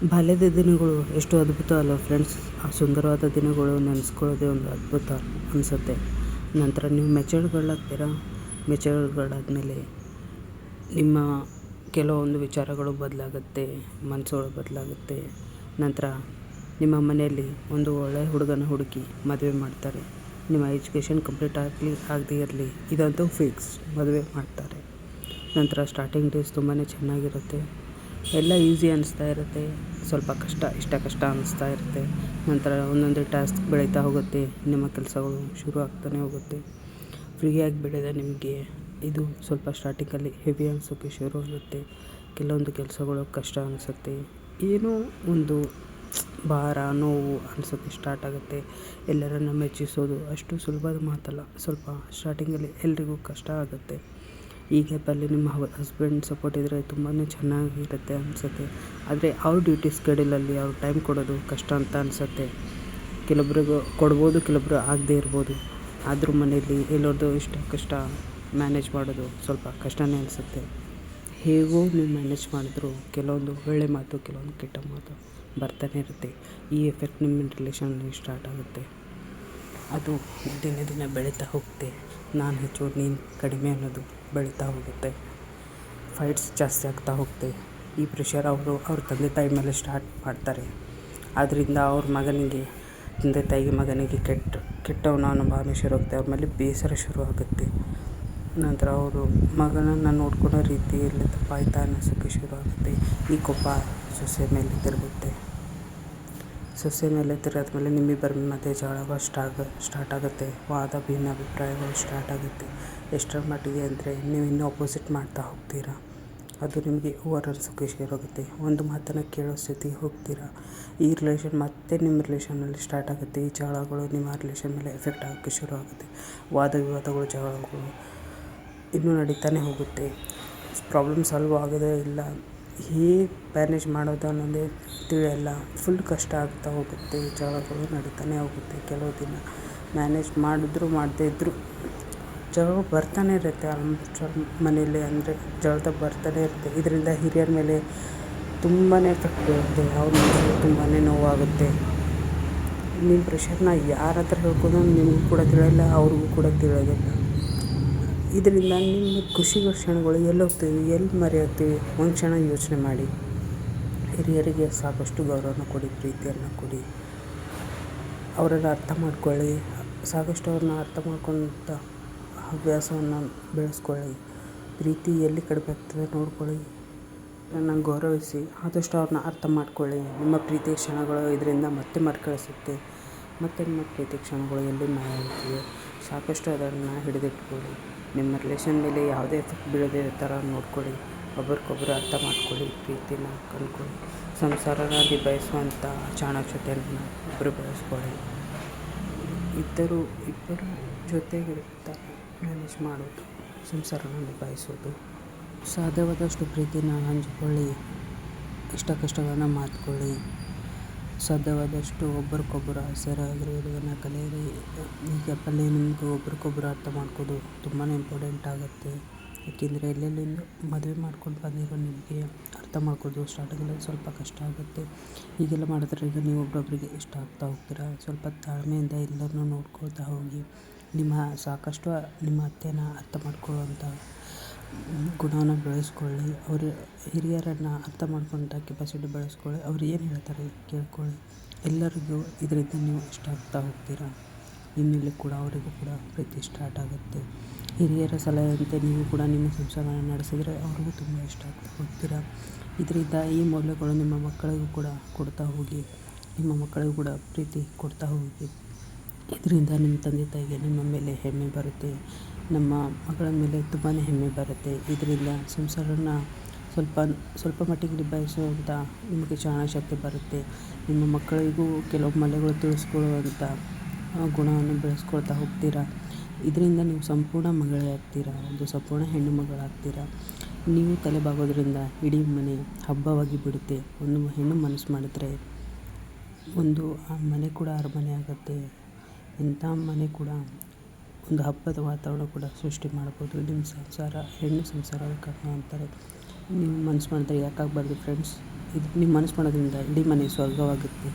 ಬಾಲ್ಯದ ದಿನಗಳು ಎಷ್ಟು ಅದ್ಭುತ ಅಲ್ಲ ಫ್ರೆಂಡ್ಸ್. ಆ ಸುಂದರವಾದ ದಿನಗಳು ನೆನೆಸ್ಕೊಳ್ಳೋದೇ ಒಂದು ಅದ್ಭುತ ಅನಿಸುತ್ತೆ. ನಂತರ ನೀವು ಮೆಚೂರ್ಡ್ಗಳಾದಮೇಲೆ ನಿಮ್ಮ ಕೆಲವೊಂದು ವಿಚಾರಗಳು ಬದಲಾಗುತ್ತೆ, ಮನಸ್ಸುಗಳು ಬದಲಾಗುತ್ತೆ. ನಂತರ ನಿಮ್ಮ ಮನೆಯಲ್ಲಿ ಒಂದು ಒಳ್ಳೆಯ ಹುಡುಗನ ಹುಡುಕಿ ಮದುವೆ ಮಾಡ್ತಾರೆ. ನಿಮ್ಮ ಎಜುಕೇಷನ್ ಕಂಪ್ಲೀಟ್ ಆಗದೇ ಇರಲಿ, ಇದಂತೂ ಫಿಕ್ಸ್, ಮದುವೆ ಮಾಡ್ತಾರೆ. ನಂತರ ಸ್ಟಾರ್ಟಿಂಗ್ ಡೇಸ್ ತುಂಬಾ ಚೆನ್ನಾಗಿರುತ್ತೆ. ಎಲ್ಲ ಈಸಿ ಅನಿಸ್ತಾ ಇರುತ್ತೆ, ಸ್ವಲ್ಪ ಕಷ್ಟ ಅನ್ನಿಸ್ತಾ ಇರುತ್ತೆ. ನಂತರ ಒಂದೊಂದೇ ಟಾಸ್ಕ್ ಬೆಳೀತಾ ಹೋಗುತ್ತೆ, ನಿಮ್ಮ ಕೆಲಸಗಳು ಶುರು ಆಗ್ತಾನೆ ಹೋಗುತ್ತೆ. ಫ್ರೀಯಾಗಿ ಬೆಳೆದ ನಿಮಗೆ ಇದು ಸ್ವಲ್ಪ ಸ್ಟಾರ್ಟಿಂಗಲ್ಲಿ ಹೆವಿ ಅನಿಸೋಕ್ಕೆ ಶುರು ಆಗುತ್ತೆ. ಕೆಲವೊಂದು ಕೆಲಸಗಳು ಕಷ್ಟ ಅನಿಸುತ್ತೆ, ಏನೋ ಒಂದು ಭಾರ ನೋವು ಅನಿಸೋಕ್ಕೆ ಸ್ಟಾರ್ಟ್ ಆಗುತ್ತೆ. ಎಲ್ಲರನ್ನು ಮೆಚ್ಚಿಸೋದು ಅಷ್ಟು ಸುಲಭದ ಮಾತಲ್ಲ. ಸ್ವಲ್ಪ ಸ್ಟಾರ್ಟಿಂಗಲ್ಲಿ ಎಲ್ರಿಗೂ ಕಷ್ಟ ಆಗುತ್ತೆ. ಈ ಗ್ಯಾಪಲ್ಲಿ ನಿಮ್ಮ ಹಸ್ಬೆಂಡ್ ಸಪೋರ್ಟ್ ಇದ್ದರೆ ತುಂಬಾ ಚೆನ್ನಾಗಿರುತ್ತೆ ಅನಿಸುತ್ತೆ. ಆದರೆ ಅವ್ರ ಡ್ಯೂಟಿ ಸ್ಕೆಡ್ಯೂಲಲ್ಲಿ ಅವ್ರು ಟೈಮ್ ಕೊಡೋದು ಕಷ್ಟ ಅಂತ ಅನಿಸುತ್ತೆ. ಕೆಲವೊಬ್ರಿಗೂ ಕೊಡ್ಬೋದು, ಕೆಲವೊಬ್ರು ಆಗದೇ ಇರ್ಬೋದು. ಆದರೂ ಮನೆಯಲ್ಲಿ ಎಲ್ಲರದ್ದು ಕಷ್ಟ ಮ್ಯಾನೇಜ್ ಮಾಡೋದು ಸ್ವಲ್ಪ ಕಷ್ಟನೇ ಅನಿಸುತ್ತೆ. ಹೇಗೋ ನೀವು ಮ್ಯಾನೇಜ್ ಮಾಡಿದ್ರು ಕೆಲವೊಂದು ಒಳ್ಳೆ ಮಾತು, ಕೆಲವೊಂದು ಕೆಟ್ಟ ಮಾತು ಬರ್ತಾನೆ ಇರುತ್ತೆ. ಈ ಎಫೆಕ್ಟ್ ನಿಮ್ಮ ರಿಲೇಷನಲ್ಲಿ ಸ್ಟಾರ್ಟ್ ಆಗುತ್ತೆ. ಅದು ದಿನೇ ದಿನ ಬೆಳೀತಾ ಹೋಗುತ್ತೆ. ನಾನು ಹೆಚ್ಚು ನೀನು ಕಡಿಮೆ ಅನ್ನೋದು ಬೆಳೀತಾ ಹೋಗುತ್ತೆ. ಫೈಟ್ಸ್ ಜಾಸ್ತಿ ಆಗ್ತಾ ಹೋಗುತ್ತೆ. ಈ ಪ್ರೆಷರ್ ಅವ್ರ ತಂದೆ ತಾಯಿ ಮೇಲೆ ಸ್ಟಾರ್ಟ್ ಮಾಡ್ತಾರೆ. ಆದ್ದರಿಂದ ಅವ್ರ ತಂದೆ ತಾಯಿಗೆ ಮಗನಿಗೆ ಕೆಟ್ಟವನ ಅನ್ನೋ ಭಾವನೆ ಶುರು ಆಗುತ್ತೆ. ಅವ್ರ ಮೇಲೆ ಬೇಸರ ಶುರು ಆಗುತ್ತೆ. ನಂತರ ಅವರು ಮಗನನ್ನು ನೋಡ್ಕೊಳ್ಳೋ ರೀತಿಯಲ್ಲಿ ತಪ್ಪಾಯ್ತಾ ಅನ್ನಿಸೋಕ್ಕೆ ಶುರು ಆಗುತ್ತೆ. ಈ ಕೋಪ ಸೊಸೆ ಮೇಲೆ ತಿರುಗುತ್ತೆ. ಸೊಸೆ ಮೇಲೆ ತಿರುಗಾದ್ಮೇಲೆ ನಿಮ್ಮಿಬ್ಬರ ಮಧ್ಯೆ ಜಗಳಗಳು ಸ್ಟಾರ್ಟ್ ಆಗುತ್ತೆ. ವಾದ ಭಿನ್ನಾಭಿಪ್ರಾಯಗಳು ಸ್ಟಾರ್ಟ್ ಆಗುತ್ತೆ. ಎಷ್ಟರ ಮಟ್ಟಿಗೆ ಅಂದರೆ ನೀವು ಇನ್ನೂ ಅಪೋಸಿಟ್ ಮಾಡ್ತಾ ಹೋಗ್ತೀರಾ. ಅದು ನಿಮಗೆ ಓವರ್ ಅನಿಸೋಕ್ಕೆ ಶುರು ಆಗುತ್ತೆ. ಒಂದು ಮಾತನ್ನು ಕೇಳೋ ಸ್ಥಿತಿ ಹೋಗ್ತೀರಾ. ಈ ರಿಲೇಷನ್ ಮತ್ತೆ ನಿಮ್ಮ ರಿಲೇಷನ್ನಲ್ಲಿ ಸ್ಟಾರ್ಟ್ ಆಗುತ್ತೆ. ಈ ಜಗಳಗಳು ನಿಮ್ಮ ರಿಲೇಷನ್ ಮೇಲೆ ಎಫೆಕ್ಟ್ ಆಗೋಕ್ಕೆ ಶುರು ಆಗುತ್ತೆ. ವಾದ ವಿವಾದಗಳು, ಜಗಳಗಳು ಇನ್ನೂ ನಡೀತಾನೆ ಹೋಗುತ್ತೆ. ಪ್ರಾಬ್ಲಮ್ ಸಾಲ್ವ್ ಆಗೋದೇ ಇಲ್ಲ. ಹೇಗೆ ಮ್ಯಾನೇಜ್ ಮಾಡೋದು ಅನ್ನೋದೇ ತಿಳಿಯಲ್ಲ. ಫುಲ್ ಕಷ್ಟ ಆಗ್ತಾ ಹೋಗುತ್ತೆ. ಜಗಳಗಳು ನಡೀತಾನೆ ಹೋಗುತ್ತೆ. ಕೆಲವು ದಿನ ಮ್ಯಾನೇಜ್ ಮಾಡಿದ್ರು ಮಾಡದೇ ಇದ್ದರೂ ಜಗಳ ಬರ್ತಾನೆ ಇರುತ್ತೆ. ಮನೇಲಿ ಅಂದರೆ ಜಗಳ ಬರ್ತಾನೆ ಇರುತ್ತೆ. ಇದರಿಂದ ಹಿರಿಯರ ಮೇಲೆ ತುಂಬಾ ಎಫೆಕ್ಟ್ ಬೀಳುತ್ತೆ. ಅವ್ರ ಮನಸ್ಸಿಗೆ ತುಂಬಾ ನೋವಾಗುತ್ತೆ. ನಿಮ್ಮ ಪ್ರೆಷರ್ನ ಯಾರ ಹತ್ರ ಹೇಳ್ಕೊಂಡು ನಿಮಗೂ ಕೂಡ ತಿಳಿಯಲ್ಲ, ಅವ್ರಿಗೂ ಕೂಡ ತಿಳಿಯೋದಿಲ್ಲ. ಇದರಿಂದ ನಿಮ್ಮ ಖುಷಿ ಕ್ಷಣಗಳು ಎಲ್ಲಿ ಹೋಗ್ತೀವಿ, ಎಲ್ಲಿ ಮರೆಯೋಗ್ತೀವಿ, ಒಂದು ಕ್ಷಣ ಯೋಚನೆ ಮಾಡಿ. ಹಿರಿಯರಿಗೆ ಸಾಕಷ್ಟು ಗೌರವನ ಕೊಡಿ, ಪ್ರೀತಿಯನ್ನು ಕೊಡಿ, ಅವರನ್ನು ಅರ್ಥ ಮಾಡ್ಕೊಳ್ಳಿ. ಸಾಕಷ್ಟು ಅವ್ರನ್ನ ಅರ್ಥ ಮಾಡ್ಕೊಂತ ಹವ್ಯಾಸವನ್ನು ಬೆಳೆಸ್ಕೊಳ್ಳಿ. ಪ್ರೀತಿ ಎಲ್ಲಿ ಕಡಿಮೆ ಆಗ್ತದೆ ನೋಡ್ಕೊಳ್ಳಿ, ನನ್ನ ಗೌರವಿಸಿ. ಆದಷ್ಟು ಅವ್ರನ್ನ ಅರ್ಥ ಮಾಡ್ಕೊಳ್ಳಿ. ನಿಮ್ಮ ಪ್ರೀತಿ ಕ್ಷಣಗಳು ಇದರಿಂದ ಮತ್ತೆ ಮರುಕಳಿಸುತ್ತೆ. ಮತ್ತು ನಿಮ್ಮ ಪ್ರೀತಿ ಕ್ಷಣಗಳು ಎಲ್ಲಿ ಮಾಯ ಆಗ್ತವೆ. ಸಾಕಷ್ಟು ಅದನ್ನು ಹಿಡಿದಿಟ್ಕೊಳ್ಳಿ. ನಿಮ್ಮ ರಿಲೇಷನ್ ಮೇಲೆ ಯಾವುದೇ ಎಫೆಕ್ಟ್ ಬೀಳದೇ ಥರ ನೋಡ್ಕೊಳ್ಳಿ. ಒಬ್ರಿಗೊಬ್ರು ಅರ್ಥ ಮಾಡ್ಕೊಳ್ಳಿ, ಪ್ರೀತಿನ ಕಂಡ್ಕೊಳ್ಳಿ. ಸಂಸಾರನ ನಿಭಾಯಿಸುವಂಥ ಚಾಣಾಕ್ಷತೆಯನ್ನು ಇಬ್ಬರು ಬೆಳೆಸ್ಕೊಳ್ಳಿ. ಇಬ್ಬರು ಜೊತೆಗಿರ್ತಾರೆ ಮ್ಯಾನೇಜ್ ಮಾಡೋದು, ಸಂಸಾರನ ನಿಭಾಯಿಸೋದು. ಸಾಧ್ಯವಾದಷ್ಟು ಪ್ರೀತಿನ ಹಂಚಿಕೊಳ್ಳಿ, ಕಷ್ಟಗಳನ್ನು ಮಾತ್ಕೊಳ್ಳಿ. ಸಾಧ್ಯವಾದಷ್ಟು ಒಬ್ರಿಗೊಬ್ಬರು ಆಸರೆಯಾಗಿರುವುದನ್ನು ಕಲಿಯಿರಿ. ಈ ಗ್ಯಾಪಲ್ಲಿ ನಿಮಗೂ ಒಬ್ರಿಗೊಬ್ಬರು ಅರ್ಥ ಮಾಡ್ಕೋದು ತುಂಬಾ ಇಂಪಾರ್ಟೆಂಟ್ ಆಗುತ್ತೆ. ಏಕೆಂದರೆ ಎಲ್ಲೆಲ್ಲಿಂದ ಮದುವೆ ಮಾಡ್ಕೊಂಡು ಬಂದಿರೋ ನಿಮಗೆ ಅರ್ಥ ಮಾಡ್ಕೋದು ಸ್ಟಾರ್ಟಿಂಗಲ್ಲಿ ಸ್ವಲ್ಪ ಕಷ್ಟ ಆಗುತ್ತೆ. ಹೀಗೆಲ್ಲ ಮಾಡಿದ್ರೆ ಈಗ ನೀವು ಒಬ್ಬೊಬ್ಬರಿಗೆ ಇಷ್ಟ ಆಗ್ತಾ ಹೋಗ್ತೀರಾ. ಸ್ವಲ್ಪ ತಾಳ್ಮೆಯಿಂದ ಎಲ್ಲರನ್ನೂ ನೋಡ್ಕೊಳ್ತಾ ಹೋಗಿ. ಸಾಕಷ್ಟು ನಿಮ್ಮ ಅತ್ತೆನ ಅರ್ಥ ಮಾಡ್ಕೊಳ್ಳುವಂಥ ಗುಣವನ್ನು ಬೆಳೆಸ್ಕೊಳ್ಳಿ. ಹಿರಿಯರನ್ನು ಅರ್ಥ ಮಾಡ್ಕೊಂಥ ಕೆಪಾಸಿಟಿ ಬೆಳೆಸ್ಕೊಳ್ಳಿ. ಅವ್ರು ಏನು ಹೇಳ್ತಾರೆ ಕೇಳ್ಕೊಳ್ಳಿ. ಎಲ್ಲರಿಗೂ ಇದರಿಂದ ನೀವು ಇಷ್ಟ ಆಗ್ತಾ ಹೋಗ್ತೀರಾ. ನಿಮ್ಮಲ್ಲಿ ಕೂಡ ಅವರಿಗೂ ಕೂಡ ಪ್ರೀತಿ ಸ್ಟಾರ್ಟ್ ಆಗುತ್ತೆ. ಹಿರಿಯರ ಸಲಹೆಯಂತೆ ನೀವು ಕೂಡ ನಿಮ್ಮ ಸಂಸಾರವನ್ನು ನಡೆಸಿದರೆ ಅವ್ರಿಗೂ ತುಂಬ ಇಷ್ಟ ಆಗ್ತಾ ಹೋಗ್ತೀರಾ. ಇದರಿಂದ ಈ ಮೌಲ್ಯಗಳು ನಿಮ್ಮ ಮಕ್ಕಳಿಗೂ ಕೂಡ ಕೊಡ್ತಾ ಹೋಗಿ. ನಿಮ್ಮ ಮಕ್ಕಳಿಗೂ ಕೂಡ ಪ್ರೀತಿ ಕೊಡ್ತಾ ಹೋಗಿ. ಇದರಿಂದ ನಿಮ್ಮ ತಂದೆ ತಾಯಿಗೆ ನಿಮ್ಮ ಮೇಲೆ ಹೆಮ್ಮೆ ಬರುತ್ತೆ. ನಮ್ಮ ಮಗಳ ಮೇಲೆ ತುಂಬಾ ಹೆಮ್ಮೆ ಬರುತ್ತೆ. ಇದರಿಂದ ಸಂಸಾರನ ಸ್ವಲ್ಪ ಮಟ್ಟಿಗೆ ನಿಭಾಯಿಸುವಂಥ ನಿಮಗೆ ಚಾಣಶಕ್ತಿ ಬರುತ್ತೆ. ನಿಮ್ಮ ಮಕ್ಕಳಿಗೂ ಕೆಲವು ಮೌಲ್ಯಗಳು ತಿಳಿಸ್ಕೊಳ್ಳುವಂಥ ಗುಣವನ್ನು ಬೆಳೆಸ್ಕೊಳ್ತಾ ಹೋಗ್ತೀರಾ. ಇದರಿಂದ ನೀವು ಸಂಪೂರ್ಣ ಮಗಳೇ ಆಗ್ತೀರಾ, ಒಂದು ಸಂಪೂರ್ಣ ಹೆಣ್ಣು ಮಗಳಾಗ್ತೀರಾ. ನೀವು ತಲೆಬಾಗೋದ್ರಿಂದ ಇಡೀ ಮನೆ ಹಬ್ಬವಾಗಿ ಬಿಡುತ್ತೆ. ಒಂದು ಹೆಣ್ಣು ಮನಸ್ಸು ಮಾಡಿದ್ರೆ ಒಂದು ಆ ಮನೆ ಕೂಡ ಅರಮನೆ ಆಗುತ್ತೆ. ಇಂಥ ಮನೆ ಕೂಡ ಒಂದು ಹಬ್ಬದ ವಾತಾವರಣ ಕೂಡ ಸೃಷ್ಟಿ ಮಾಡ್ಬೋದು. ನಿಮ್ಮ ಸಂಸಾರ ಹೆಣ್ಣು ಸಂಸಾರದ ಕರ್ಣ ಅಂತಾರೆ. ನೀವು ಮನಸ್ಸು ಮಾಡಿದ್ರೆ ಯಾಕಾಗಬಾರ್ದು ಫ್ರೆಂಡ್ಸ್. ಇದು ನೀವು ಮನಸ್ಸು ಮಾಡೋದ್ರಿಂದ ಇಡೀ ಮನೆ ಸ್ವರ್ಗವಾಗುತ್ತೆ.